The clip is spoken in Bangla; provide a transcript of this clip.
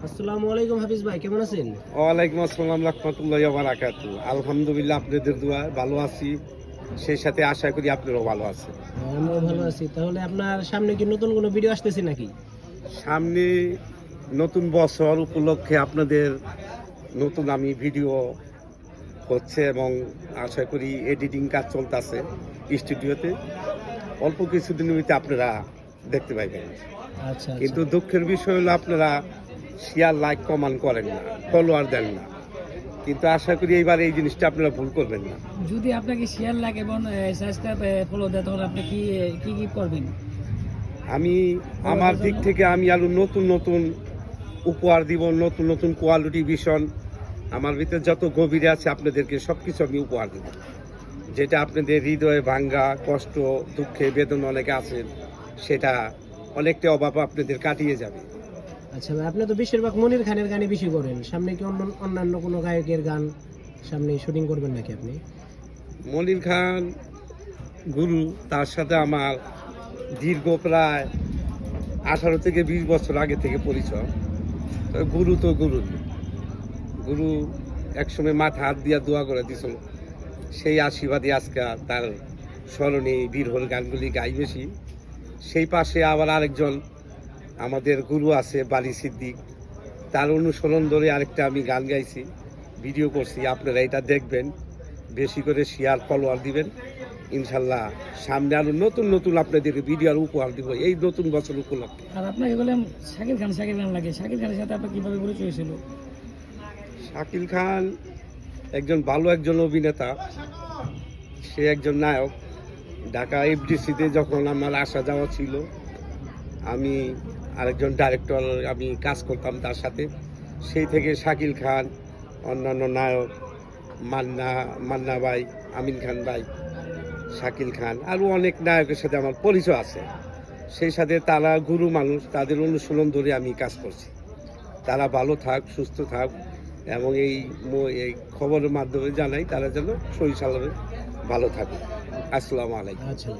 আসসালামু আলাইকুম হাফিজ ভাই, কেমন আছেন? ওয়ালাইকুম আসসালাম রাহমাতুল্লাহি ওয়া বারাকাতুহু। আলহামদুলিল্লাহ আপনাদের দোয়ায় ভালো আছি। সেই সাথে আশা করি আপনারাও ভালো আছেন। আমিও ভালো আছি। তাহলে আপনার সামনে কি নতুন কোনো ভিডিও আসতেছে নাকি? সামনে নতুন বছর উপলক্ষে আপনাদের নতুন আমি ভিডিও হচ্ছে এবং আশা করি এডিটিং কাজ চলতেছে স্টুডিওতে। অল্প কিছুদিনের ভিতরে আপনারা দেখতে পাইবেন। আচ্ছা আচ্ছা। কিন্তু দুঃখের বিষয় হলো আপনারা শেয়ার, লাইক, কমেন্ট করেন না, ফলোয়ার দেন না। কিন্তু আশা করি এইবার এই জিনিসটা আপনারা ভুল করবেন না। যদি আপনাকে শেয়ার লাগে এবং সাবস্ক্রাইব ফলো দেয় তাহলে আপনি কি কি কি করবেন? আমি আমার দিক থেকে আমি আরো নতুন নতুন উপহার দিব, নতুন নতুন কোয়ালিটি ভিশন আমার ভিতরে যত গভীরে আছে আপনাদেরকে সব কিছু আমি উপহার দেব, যেটা আপনাদের হৃদয়ে ভাঙ্গা কষ্ট দুঃখে বেদনা অনেকে আছেন, সেটা অনেকটা অভাব আপনাদের কাটিয়ে যাবে। আচ্ছা ভাই, আপনি তো বেশিরভাগ মনির খানের গানই বেশি করেন। সামনে কি অন্যান্য কোনো গায়কের গান সামনে শুটিং করবেন নাকি আপনি? মনির খান গুরু, তার সাথে আমার দীর্ঘ প্রায় 18 থেকে 20 বছর আগে থেকে পরিচয়। তো গুরু তো গুরু, গুরু একসময় মাথা হাত দিয়া দোয়া করে দিছিল, সেই আশীর্বাদই আজকে তার স্মরণে বীরহল গানগুলি গাই বেশি। সেই পাশে আবার আরেকজন আমাদের গুরু আছে বালি সিদ্দিক, তার অনুসরণ ধরে আরেকটা আমি গান গাইছি, ভিডিও করছি। আপনারা এটা দেখবেন, বেশি করে শেয়ার ফলোয়ার দিবেন। ইনশাল্লাহ সামনে আরো নতুন নতুন আপনাদের ভিডিও আর উপহার দিব এই নতুন বছর উপলক্ষে। আর আপনাকে বললাম শাকিল খান লাগে, শাকিল খানের সাথে আপনার কিভাবে পরিচয় হয়েছিল? শাকিল খান একজন ভালো একজন অভিনেতা, সে একজন নায়ক। ঢাকা এফডিসিতে যখন আমার আসা যাওয়া ছিল, আমি আরেকজন ডাইরেক্টর আমি কাজ করতাম তার সাথে। সেই থেকে শাকিল খান, অন্যান্য নায়ক মান্না মান্না ভাই, আমিন খান ভাই, শাকিল খান আরও অনেক নায়কের সাথে আমার পরিচয় আছে। সেই সাথে তারা গুরু মানুষ, তাদের অনুসরণ ধরে আমি কাজ করছি। তারা ভালো থাক, সুস্থ থাক এবং এই খবরের মাধ্যমে জানাই তারা যেন সহি সালামে ভালো থাকে। আসসালামু আলাইকুম। আচ্ছা।